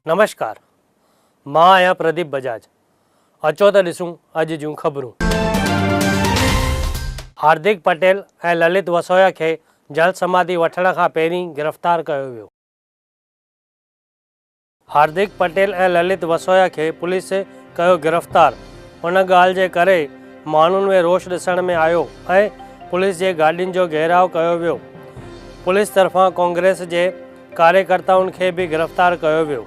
नमस्कार, मां आहियां प्रदीप बजाज। अचो त ॾिसूं अॼु जूं ख़बरूं। हार्दिक पटेल ऐं ललित वसोया खे जल समाधि वठण खां पहिरीं गिरफ़्तार कयो वियो। हार्दिक पटेल ऐं ललित वसोया खे पुलिस कयो गिरफ़्तार। उन ॻाल्हि जे करे माण्हुनि में रोष ॾिसण में आयो ऐं पुलिस जे गाॾियुनि जो घेराव कयो वियो। पुलिस तरफ़ां कांग्रेस जे कार्यकर्ताउनि खे बि गिरफ़्तार कयो वियो।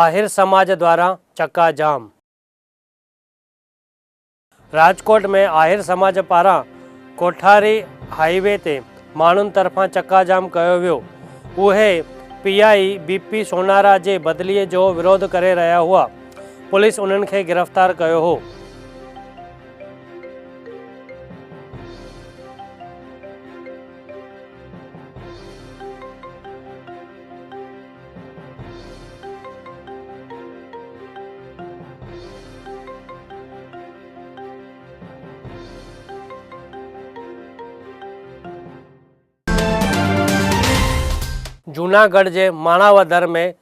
आहिर समाज द्वारा चक्का जाम। राजकोट में आहिर समाज पारां कोठारी हाईवे ते माण्हुनि तरफ़ां चक्का जाम कयो वियो। उहे PI BP सोनारा जे बदिलीअ जो विरोध करे रहिया हुआ। पुलिस उन्हनि खे गिरफ़्तार कयो हो। जूनागढ़ जे माणावदर में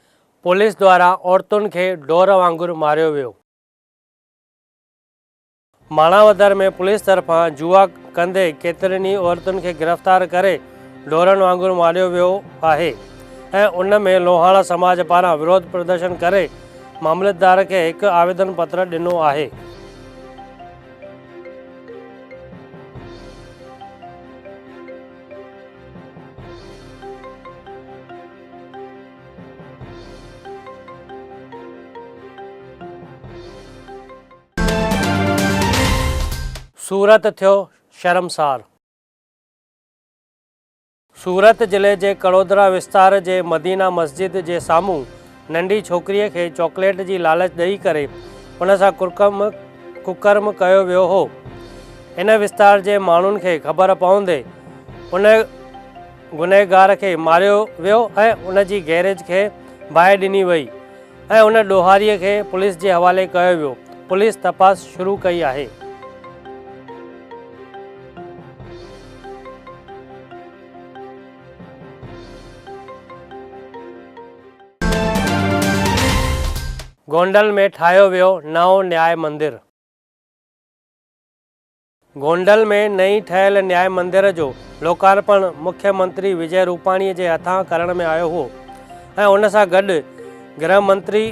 पुलिस द्वारा औरतुनि खे ढोर वांगुरु मारियो वियो। माणावदर में पुलिस तरफ़ां जुआ कंदे केतिरनि ई औरतुनि खे गिरफ़्तार करे ढोरनि वांगुरु मारियो वियो आहे ऐं उन में लोहाणा समाज पारां विरोध प्रदर्शन करे मामलतदार खे हिकु आवेदन पत्र ॾिनो आहे। सूरत थियो शर्मसार। सूरत ज़िले जे कड़ोदरा विस्तार जे मदीना मस्जिद जे साम्हूं नंढी छोकिरीअ खे चॉकलेट जी लालच ॾेई करे उन सां कुकर्म कयो वियो हो। इन विस्तार जे माण्हुनि खे ख़बर पवंदे उन गुनहगार खे मारियो वियो ऐं उन जी गैरेज खे बाहि ॾिनी वई ऐं उन ॾोहारीअ खे पुलिस जे हवाले कयो वियो। पुलिस तपास शुरू कई आहे। गोंडल में ठाहियो वियो नओं न्याय मंदिर। गोंडल में नई ठहियल न्याय मंदिर जो लोकार्पण मुख्यमंत्री विजय रूपाणीअ जे हथां करण में आयो हो ऐं उन सां गॾु गृह मंत्री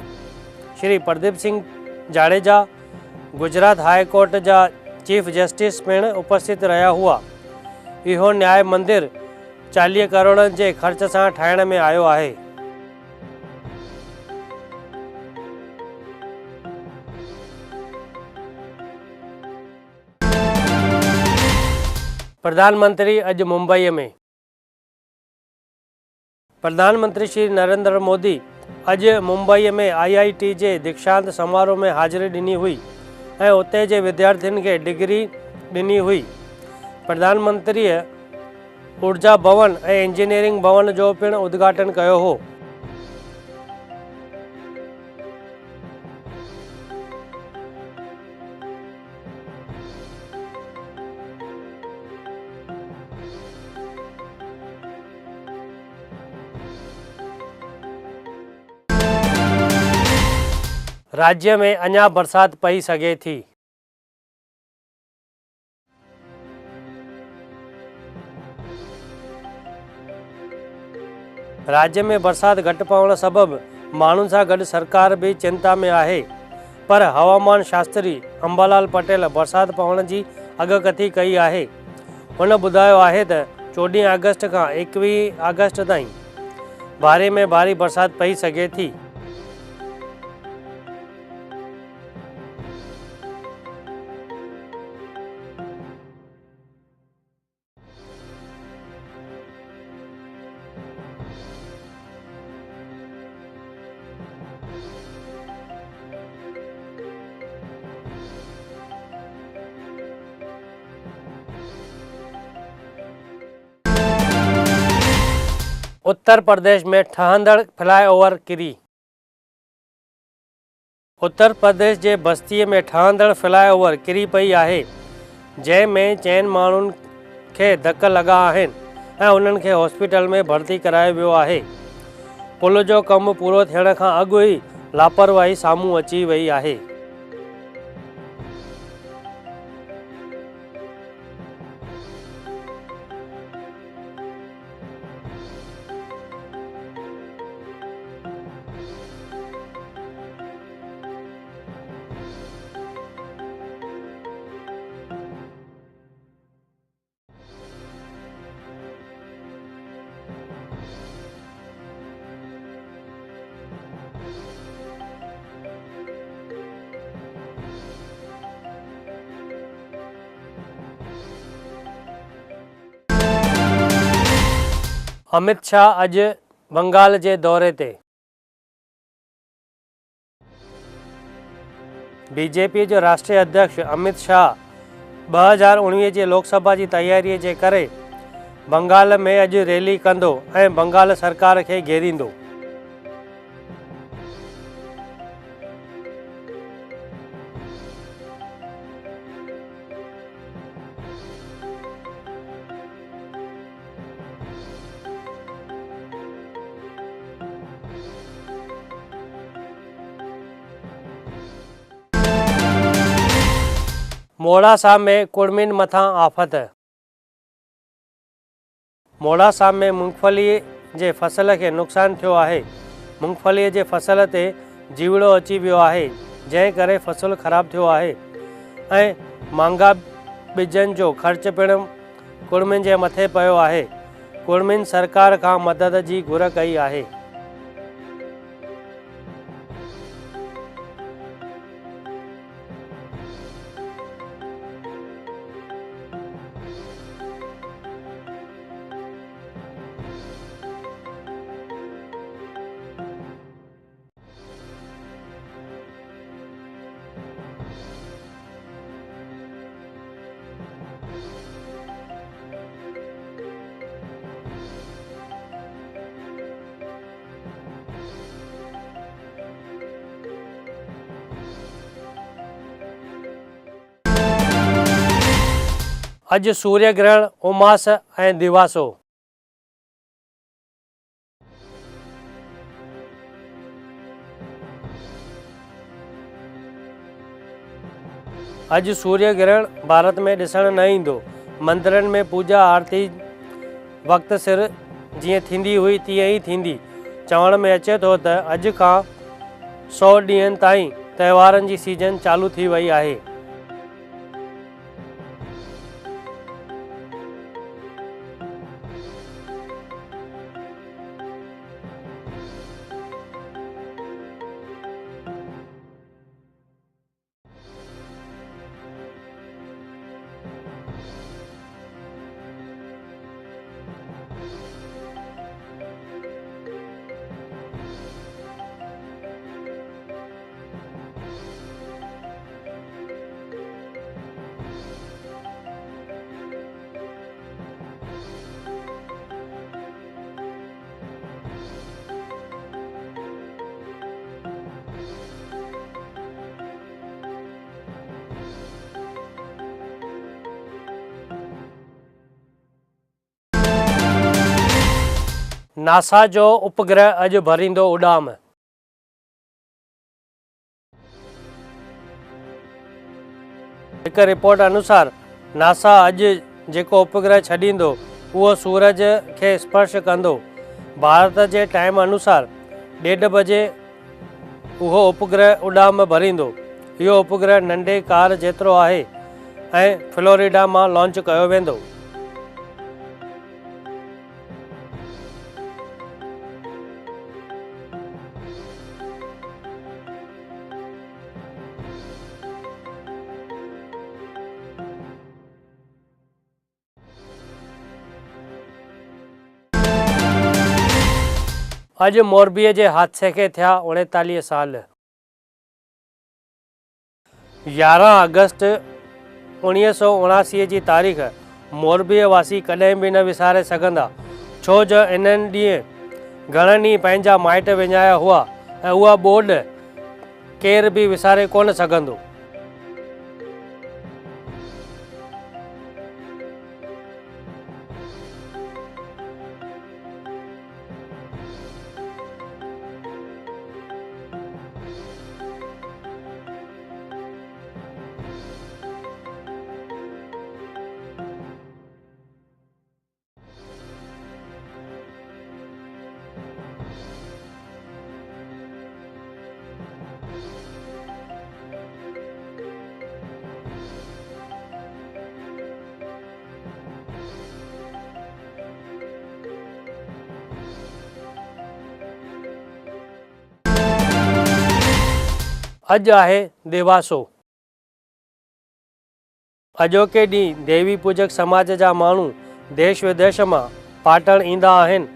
श्री प्रदीप सिंह जाडेजा, गुजरात हाई कोर्ट जा चीफ जस्टिस पिणु उपस्थित रहिया हुआ। इहो न्याय मंदिर 40 करोड़ जे ख़र्च सां ठाहिण में आयो आहे। प्रधानमंत्री अॼु मुंबई में। प्रधानमंत्री श्री नरेंद्र मोदी अॼु मुंबई में IIT जे दीक्षांत समारोह में हाज़िरी ॾिनी हुई ऐं उते जे विद्यार्थियुनि खे डिग्री ॾिनी हुई। प्रधानमंत्रीअ ऊर्जा भवन ऐं इंजीनियरिंग भवन जो पिणु उद्घाटन कयो हो। राज्य में अञा बरसात पई सघे थी। राज्य में बरसात घटि पवण सबबि माण्हुनि सां गॾु सरकार भी चिंता में आहे, पर हवामान शास्त्री अंबालाल पटेल बरसात पवण जी अॻकथी कई आहे। हुन ॿुधायो आहे त 14 अगस्त खां 21 अगस्त ताईं भारी में भारी बरसात पई सघे थी। उत्तर प्रदेश में ठहंदड़ फ्लाईओवर किरी। उत्तर प्रदेश जे बस्तीअ में ठहंदड़ फ्लाईओवर किरी पई आहे, जंहिंमें 4 माण्हुनि खे धक लॻा आहिनि ऐं उन्हनि खे हॉस्पिटल में भर्ती करायो वियो आहे। पुल जो कमु पूरो थियण खां अॻु ई लापरवाही साम्हूं अची वई आहे। अमित शाह अॼु बंगाल जे दौरे ते। बीजेपी जो राष्ट्रीय अध्यक्ष अमित शाह 2019 जे लोकसभा जी तैयारीअ जे करे बंगाल में अॼु रैली कंदो ऐं बंगाल सरकार खे घेरींदो। मोड़ासा में कुड़मिन मथां आफ़त। मोड़ासा में मूंगफली जे फसल खे नुक़सान थियो आहे। मूंगफलीअ जे फसल ते जीवड़ो अची वियो आहे, जंहिं करे फसल ख़राब थियो आहे ऐं महांगा ॿिजनि जो ख़र्च पिणु कुड़मिन जे मथे पियो आहे। कुड़मिन सरकार खां मदद जी घुर कई आहे। अॼु सूर्य ग्रहण उमास ऐं दिवासो। अॼु सूर्य ग्रहण भारत में ॾिसण न ईंदो। मंदरनि में पूजा आरती वक़्त सिर जीअं थींदी हुई तीअं ई थींदी। चवण में अचे थो त अॼु खां 100 ॾींहंनि ताईं त्योहारनि जी सीज़न चालू थी वई आहे। नासा जो उपग्रह अॼु भरींदो उॾाम। हिकु रिपोर्ट अनुसार नासा अॼु जेको उपग्रह छॾींदो उहो सूरज खे स्पर्श कंदो। भारत जे टाइम अनुसार 1:30 बजे उहो उपग्रह उॾाम भरींदो। इहो उपग्रह नंढे कार जेतिरो आहे ऐं फ्लोरिडा मां लॉन्च कयो वेंदो। अॼु मोरबीअ जे हादसे खे थिया 39 साल। 11 अगस्त 1979 जी तारीख़ मोरबीअ वासी कॾहिं बि न विसारे सघंदा, छो जो इन्हनि ॾींहं घणनि ई पंहिंजा माइट विञाया हुआ ऐं उहा ॿोॾ केर बि विसारे कोन सघंदो। अॼु आहे देवासो। अॼोके ॾींहुं देवी पूजक समाज जा माण्हू देश विदेश मां पाटण ईंदा आहिनि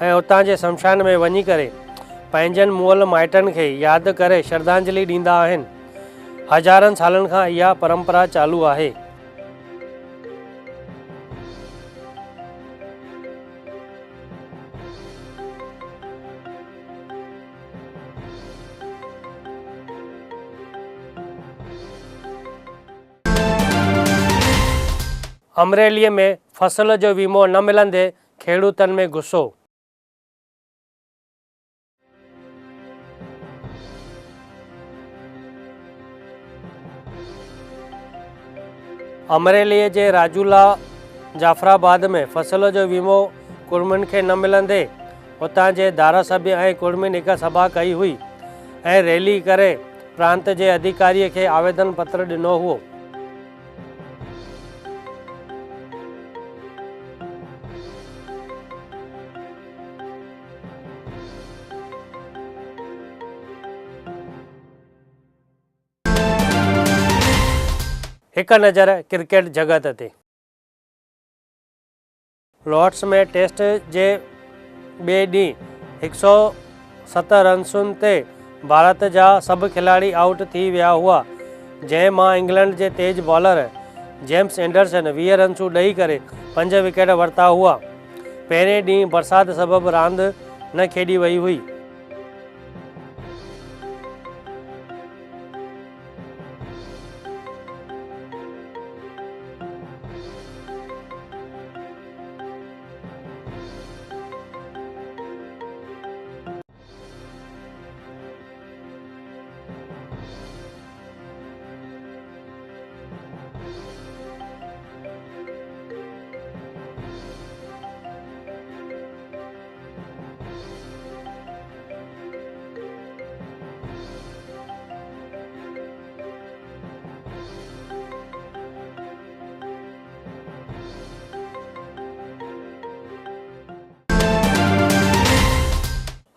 ऐं उतां जे शमशान में वञी करे पंहिंजनि मुअल माइटनि खे यादि करे श्रद्धांजलि ॾींदा आहिनि। हज़ारनि सालनि खां इहा परंपरा चालू आहे। अमरेलीअ में फसल जो वीमो न मिलंदे खेडूतनि में गुस्सो। अमरेलीअ जे राजूला जाफराबाद में फसल जो वीमो कुड़मियुनि खे न मिलंदे उतां जे धारासभ्य ऐं कुड़मियुनि हिकु सभा कई हुई ऐं रैली करे प्रांत जे अधिकारीअ खे आवेदन पत्र ॾिनो हुओ। हिकु नज़र क्रिकेट जगत ते। लॉर्ड्स में टेस्ट जे ॿिए ॾींहुं 107 रन्सुनि ते भारत जा सभु खिलाड़ी आउट थी विया हुआ, जंहिं मां इंग्लैंड जे तेज बॉलर जेम्स एंडरसन 20 रन्सूं ॾेई करे 5 विकेट वरिता हुआ। पहिरें ॾींहुं बरसाति सबबि रांदि न खेॾी वई हुई।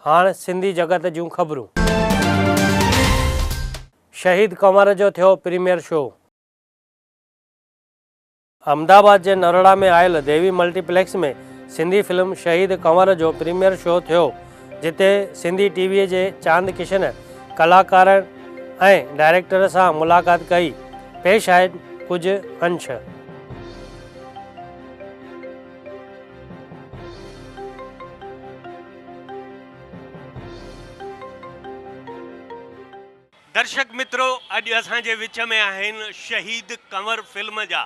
हाणे सिंधी जगत जूं ख़बरूं। शहीद कंवर जो थियो प्रीमियर शो। अहमदाबाद जे नरोड़ा में आयल देवी मल्टीप्लेक्स में सिंधी फिल्म शहीद कंवर जो प्रीमियर शो थियो, जिते सिंधी टीवीअ जे चांद किशन कलाकारनि ऐं डायरेक्टर सां मुलाक़ात कई। पेश आहिनि कुझु अंश। दर्शक मित्रों, अॼु असांजे विच में आहिनि शहीद कंवर फिल्म जा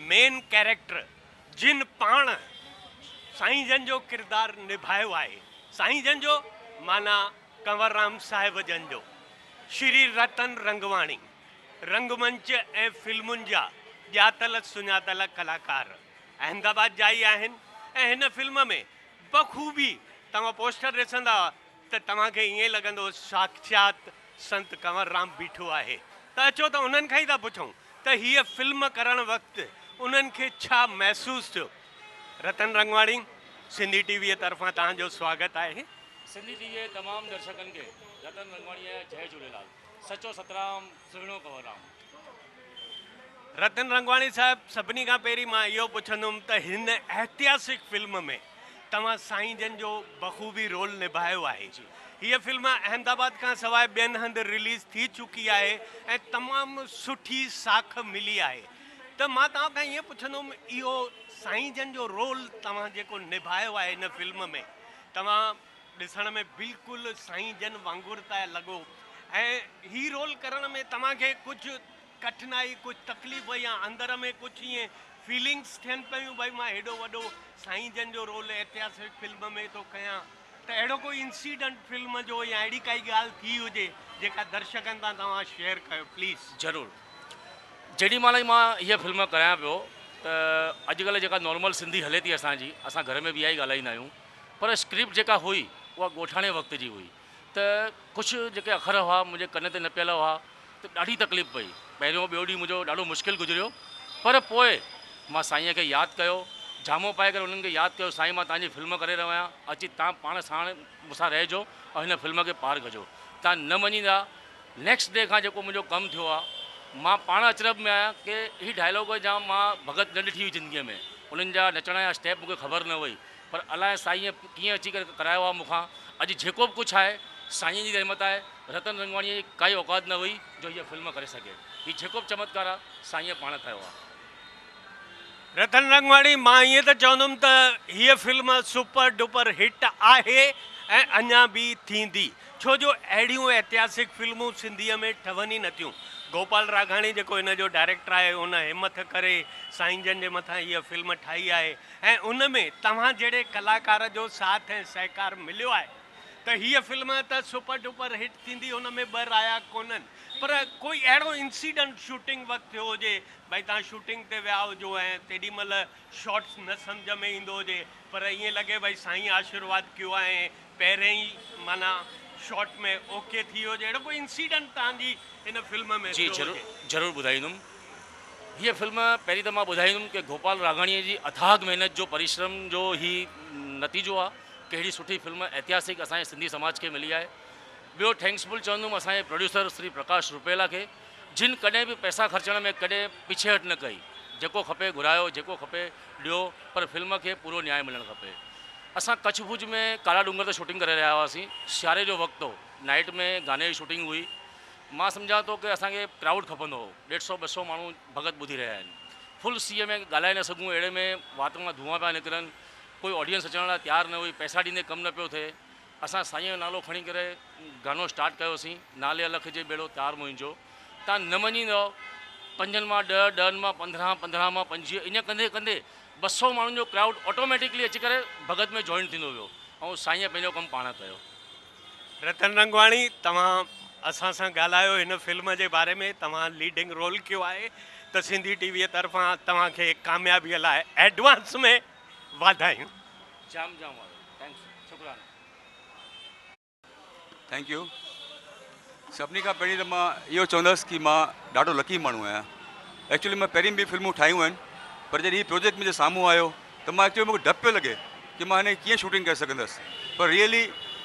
मेन कैरेक्टर, जिन पाण साईं जन जो किरदारु निभायो आहे। साईं जन जो माना कंवरराम साहिब जन जो, श्री रतन रंगवाणी, रंगमंच ऐं फिल्मुनि जा ॼातल सुञातल कलाकार अहमदाबाद जा ई आहिनि। ऐं हिन फिल्म में बख़ूबी तव्हां पोस्टर ॾिसंदा त तव्हांखे ईअं लॻंदो साक्षात संत कंवरराम बीठो आहे। त अचो त उन्हनि खां ई था पुछूं त हीअ फिल्म करण वक़्तु उन्हनि खे छा महसूसु थियो। रतन रंगवाणी, सिंधी टीवीअ तरफ़ां तव्हांजो स्वागत आहे। सिंधी टीवीअ जे तमामु दर्शकनि खे रतन रंगवाणी जय झूलेलाल। सचो सतराम, सुहिणो कंवरराम। रतन रंगवाणी साहिब, सभिनी खां पहिरीं मां इहो पुछंदुमि त हिन ऐतिहासिक फिल्म में तव्हां साईं जन जो बख़ूबी रोल निभायो आहे। हीअ फिल्म अहमदाबाद खां सवाइ ॿियनि हंधि रिलीज़ थी चुकी आहे ऐं तमामु सुठी साख मिली आहे। त मां तव्हां खां ईअं पुछंदुमि, इहो साईं जन जो रोल तव्हां जेको निभायो आहे हिन फिल्म में, तव्हां ॾिसण में बिल्कुलु साईं जन वांगुरु था लॻो ऐं ही रोल करण में तव्हांखे कुझु कठिनाई कुझु तकलीफ़ या अंदर में कुझु ईअं फीलिंग्स थियनि पियूं भई मां हेॾो वॾो साईं जन जो रोल ऐतिहासिक फिल्म में थो कयां त अहिड़ो कोई इंसिडेंट फिल्म जो या अहिड़ी काई ॻाल्हि थी हुजे जेका दर्शकनि सां तव्हां शेयर कयो प्लीज़। ज़रूरु। जेॾी महिल ई मां हीअ फिल्म करायां पियो त अॼुकल्ह जेका नॉर्मल सिंधी हले थी असांजी, असां घर में बि इहा ई ॻाल्हाईंदा आहियूं, पर स्क्रिप्ट जेका हुई उहा ॻोठाणे वक़्त जी हुई त कुझु जेके अखर हुआ मुंहिंजे कन ते न पियल हुआ त ॾाढी तकलीफ़ पई। पहिरियों ॿियो ॾींहुं मुंहिंजो ॾाढो मुश्किल गुज़रियो, पर पोइ मां साईंअ खे यादि कयो, जामो पाए करे उन्हनि खे यादि कयो, साईं मां तव्हांजी फिल्म करे रहियो आहियां, अची तव्हां पाण साण मूंसां रहिजो ऐं हिन फिल्म खे पार कजो। तव्हां न मञींदा, नेक्स्ट डे खां जेको मुंहिंजो कमु थियो आहे मां पाण अचरब में आहियां की ही डायलॉग जाम मां भगत न ॾिठी हुई ज़िंदगीअ में, उन्हनि जा नचण जा स्टेप मूंखे ख़बर न हुई, पर अलाए साईं कीअं अची करे करायो आहे मूंखां। अॼु जेको बि कुझु आहे साईं जी रहमत आहे, रतन रंगवाणीअ जी काई औकात न हुई जो हीअ फिल्म करे सघे। हीउ जेको बि चमत्कार आहे साईं पाण कयो आहे। रतन रंगवाणी, मां ईअं त चवंदुमि त हीअ फिल्म सुपर डुपर हिट आहे ऐं अञा बि थींदी, छो जो अहिड़ियूं ऐतिहासिक फिल्मूं सिंधीअ में ठहनि ई नथियूं। गोपाल राघाणी जेको हिन जो डायरेक्टर आहे उन हिमत करे साईं जन जे मथां हीअ फिल्म ठाही आहे ऐं उन में तव्हां जहिड़े कलाकार जो साथ ऐं सहकार मिलियो आहे त हीअ फिल्म त सुपर डुपर हिट थींदी, हुन में ॿ राया कोन्हनि। पर कोई अहिड़ो इंसिडेंट शूटिंग वक़्तु थियो हुजे भई तव्हां शूटिंग ते विया हुजो ऐं तेॾी महिल शॉट्स न सम्झ में ईंदो हुजे पर ईअं लॻे भई साईं आशीर्वाद कयो आहे ऐं पहिरें ई माना शॉट में ओके थी वियो हुजे, अहिड़ो कोई इंसिडेंट तव्हांजी हिन फिल्म में? जी ज़रूरु ज़रूरु ॿुधाईंदुमि। हीअ फिल्म पहिरीं त मां ॿुधाईंदुमि की गोपाल राघाणीअ जी अथाग महिनत जो परिश्रम जो ही नतीजो आहे कि अहिड़ी सुठी फिल्म ऐतिहासिक असांजे सिंधी समाज खे मिली आहे। ॿियो थैंक्सफुल चवंदुमि असांजे प्रोड्यूसर श्री प्रकाश रुपेला खे, जिन कॾहिं बि पैसा ख़र्चण में कॾहिं पिछेहट न कई, जेको खपे घुरायो, जेको खपे ॾियो, पर फिल्म खे पूरो न्याय मिलणु खपे। असां कच्छ भुज में काला डूंगर ते शूटिंग करे रहिया हुआसीं, सियारे जो वक़्तु हो, नाइट में गाने जी शूटिंग हुई। मां सम्झां थो की असांखे क्राउड खपंदो हो, 150-200 माण्हू भगत ॿुधी रहिया आहिनि, फुल सीअ में ॻाल्हाए न सघूं, अहिड़े में वात मां धुआं पिया निकिरनि, कोई ऑडियंस अचण लाइ तयारु न हुई, पैसा ॾींदे कमु न पियो थिए। असां साईं जो नालो खणी करे गानो स्टार्ट कयोसीं, नाले अलख जे बेड़ो तार मुंहिंजो। तव्हां न मञींदव, 5 मां 10, 10 मां 15, 15 मां 25, ईअं कंदे कंदे 200 माण्हुनि जो क्राउड ऑटोमेटिकली अची करे भगत में जॉइन थींदो वियो ऐं साईं पंहिंजो कमु पाण कयो। रतन रंगवाणी, तव्हां असां सां ॻाल्हायो हिन फिल्म जे बारे में, तव्हां लीडिंग रोल कयो आहे, त सिंधी टीवीअ तरफ़ां तव्हांखे कामयाबीअ लाइ एडवांस में वाधायूं। जाम जाम वारो, थैंक्स, शुक्राना। Thank U. सभिनी खां पहिरीं त मां इहो चवंदुसि कि मां ॾाढो लकी माण्हू आहियां। एक्चुअली मां पहिरीं बि फिल्मूं ठाहियूं आहिनि, पर जॾहिं हीउ प्रोजेक्ट मुंहिंजे साम्हूं आयो त मां एक्चुअली मूंखे डपु पियो लॻे कि मां हिन कीअं शूटिंग करे सघंदुसि, पर रियली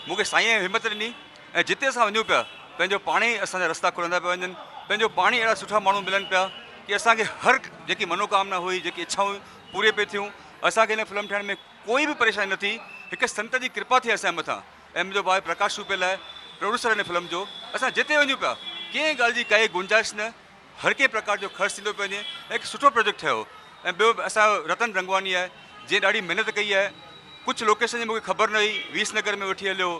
मूंखे साईं हिमत ॾिनी ऐं जिते असां वञूं पिया पंहिंजो पाण ई असांजा रस्ता खुलंदा पिया वञनि, पंहिंजो पाण ई अहिड़ा सुठा माण्हू मिलनि पिया कि असांखे हर जेकी मनोकामना हुई, जेकी इच्छाऊं पूरे पिए थियूं। असांखे हिन फिल्म ठाहिण में कोई बि परेशानी न थी, हिकु संत जी कृपा थी असांजे मथां ऐं मुंहिंजो भाउ प्रकाश रुपेला आहे प्रोड्यूसर हिन फिल्म जो। असां जिते वञूं पिया कंहिं ॻाल्हि जी काई गुंजाइश न, हर कंहिं प्रकार जो ख़र्चु थींदो पियो वञे, हिकु सुठो प्रोजेक्ट ठहियो। ऐं ॿियो असांजो रतन रंगवानी आहे जंहिं ॾाढी महिनत कई आहे। कुझु लोकेशन जी मूंखे ख़बर न हुई, विसनगर में वठी हलियो,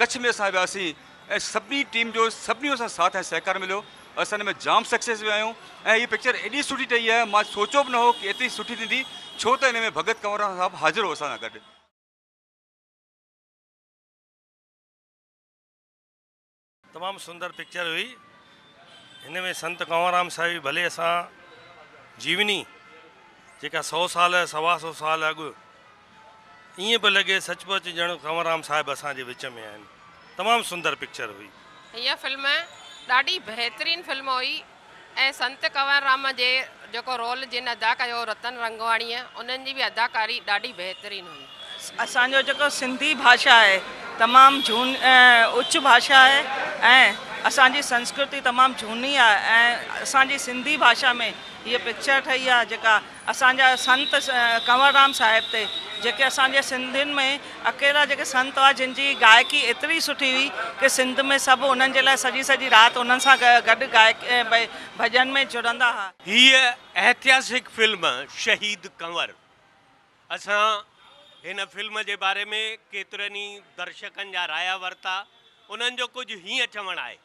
कच्छ में असां वियासीं ऐं सभिनी टीम जो सभिनी सां साथ ऐं सहकार मिलियो। असां हिन में जाम सक्सेस विया आहियूं ऐं हीअ पिक्चर एॾी सुठी ठही आहे, मां सोचियो बि न हो कि एतिरी सुठी थींदी, छो त हिन में भगत कंवरराम साहिबु हाज़िर हो असां सां गॾु। तमामु सुंदर पिक्चर हुई। हिन में संत कंवरराम साहिब भले असां जीवनी जेका 100 साल 125 साल अॻु ईअं पियो लॻे सचमुच ॼण कंवरराम साहिबु असांजे विच में आहिनि। तमामु सुंदर पिक्चर हुई। हीअ फिल्म ॾाढी बहितरीनु फिल्म हुई ऐं संत कंवरराम जे जेको रोल जिन अदा कयो रतन रंगवाणीअ, उन्हनि जी बि अदाकारी ॾाढी बहितरीनु हुई। असांजो जेको सिंधी भाषा आहे तमामु उच्च भाषा आहे ऐं असांजी संस्कृति तमामु झूनी आहे ऐं असांजी सिंधी भाषा में हीअ पिक्चर ठही आहे जेका असांजा संत कंवरराम साहिब ते, जेके असांजे सिंधियुनि में अकेला जेके संत हुआ जिन जी गायकी एतिरी सुठी हुई कि सिंध में सभु उन्हनि जे लाइ सॼी सॼी राति उन्हनि सां गॾु भॼन में जुड़ंदा हुआ। हीअ ऐतिहासिक फिल्म शहीद कंवर असां हिन फिल्म जे बारे में केतिरनि ई दर्शकनि जा राया वरिता, उन्हनि जो कुझु हीअं चवणु आहे।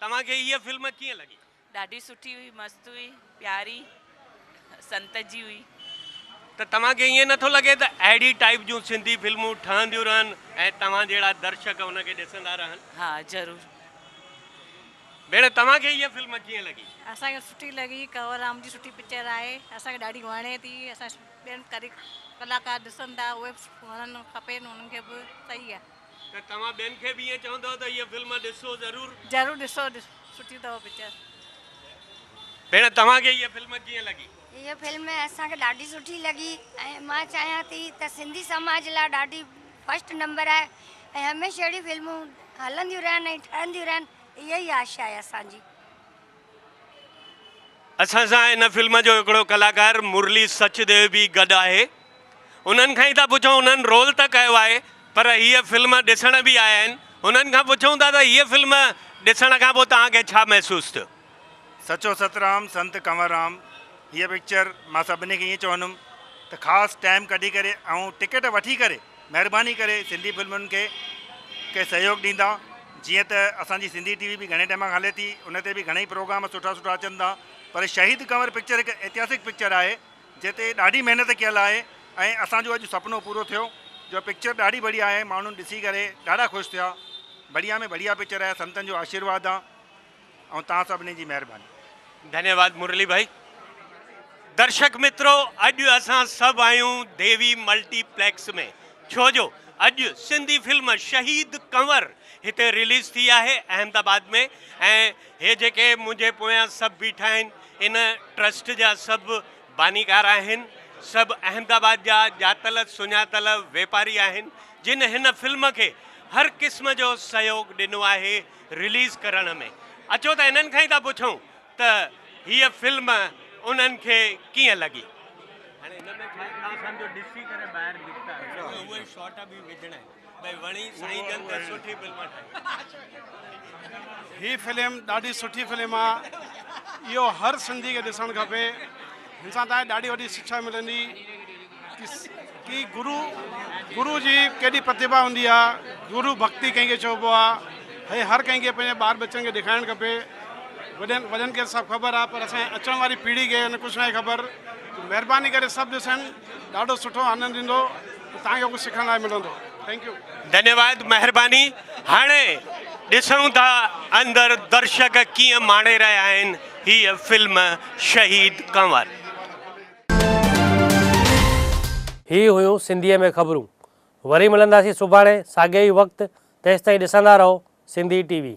तव्हांखे हीअ फिल्म कीअं लॻी? ॾाढी सुठी हुई, मस्तु हुई, प्यारी, संत जी हुई। त तव्हांखे ईअं नथो लॻे त अहिड़ी टाइप जूं सिंधी फिल्मूं ठहंदियूं रहनि ऐं तव्हां जहिड़ा दर्शक उनखे ॾिसंदा रहनि? हा ज़रूरु। भेण, तव्हांखे हीअ फिल्म कीअं लॻी? असांखे सुठी लॻी, कंवर राम जी सुठी पिक्चर आहे, असांखे ॾाढी वणे थी। असां ॿियनि कलाकार ॾिसनि था, उहे वणनि खपेनि उन्हनि खे बि। सही आहे। त तव्हां ॿियनि खे बि ईअं चवंदव त हीअ फिल्म ॾिसो ज़रूरु? ज़रूरु ॾिसो, सुठी अथव पिक्चर। भेण, तव्हांखे हीअ फिल्म कीअं लॻी? हीअ फिल्म असांखे ॾाढी सुठी लॻी ऐं मां चाहियां थी त सिंधी समाज लाइ ॾाढी फस्ट नंबर आहे ऐं हमेशह अहिड़ी फिल्मूं हलंदियूं रहनि ऐं ठहंदियूं रहनि, इहा ई आशा आहे असांजी। असां सां हिन फिल्म जो हिकिड़ो कलाकार मुरली सचदेव बि गॾु आहे। उन्हनि खां ई था पुछूं, उन्हनि रोल त कयो आहे पर हीअ फिल्म ॾिसण बि आया आहिनि। उन्हनि खां पुछूं था त हीअ फिल्म ॾिसण खां पोइ तव्हांखे छा महसूसु थियो? सचो सतराम संत कंवर राम, हीअ पिक्चर मां सभिनी खे ईअं चवंदुमि त ख़ासि टाइम कढी करे ऐं टिकट वठी करे महिरबानी करे सिंधी फिल्मुनि खे सहयोग ॾींदा। जीअं त असांजी सिंधी टीवी बि घणे टाइम खां हले थी, उन ते बि घणेई प्रोग्राम सुठा सुठा अचनि था। पर शहीद कंवर पिक्चर हिकु ऐतिहासिक पिक्चर आहे जिते ॾाढी महिनत कयल आहे ऐं असांजो अॼु सुपिनो पूरो थियो जो पिक्चर ॾाढी बढ़िया आहे। माण्हुनि ॾिसी करे ॾाढा ख़ुशि थिया। बढ़िया में बढ़िया पिक्चर आहे, संतनि जो आशीर्वाद आहे ऐं तव्हां सभिनी जी महिरबानी। धन्यवाद मुरली भाई। दर्शक मित्रों, अॼु असां सभु आहियूं देवी मल्टीप्लेक्स में, छो जो अॼु सिंधी फिल्म शहीद कंवर हिते रिलीज़ थी आहे अहमदाबाद में। ऐं हे जेके मुंहिंजे पोयां सभु बीठा आहिनि, इन ट्रस्ट जा सभु बानीकार आहिनि, सभु अहमदाबाद जा ॼातल सुञातल वापारी आहिनि जिन हिन फिल्म खे हर क़िस्म जो सहयोग ॾिनो आहे रिलीज़ करण में। अचो त इन्हनि खां ई था पुछूं त हीअ फिल्म उन्हनि खे कीअं लॻी। हाणे हिन में असांजो ॾिसी करे ॿाहिरि निकिता उहे शॉट बि विझणा आहिनि भई वणी साईं जन त सुठी फिल्म ठाही। ही फिल्म ॾाढी सुठी फिल्म आहे, इहो हर सिंधी खे ॾिसणु खपे। हिन सां तव्हांखे ॾाढी वॾी शिक्षा मिलंदी कि गुरु जी केॾी प्रतिभा हूंदी आहे, गुरु भक्ति कंहिंखे चइबो आहे। हर कंहिंखे पंहिंजे ॿार बच्चनि खे ॾेखारणु खपे। वॾनि खे सभु ख़बर आहे पर असांजे अचण वारी पीढ़ी खे हिन कुझु न आहे ख़बर। महिरबानी करे सभु ॾिसनि, ॾाढो सुठो आनंद ईंदो, तव्हांखे कुझु सिखण लाइ मिलंदो। Thank U. धन्यवाद, महिरबानी। हाणे ॾिसूं था अंदरि दर्शक कीअं माणे रहिया आहिनि हीअ फिल्म शहीद कंवर। ही हुयूं सिंधीअ में ख़बरूं। वरी मिलंदासीं सुभाणे साॻिए ई वक़्तु। तेसिताईं ॾिसंदा रहो सिंधी टीवी।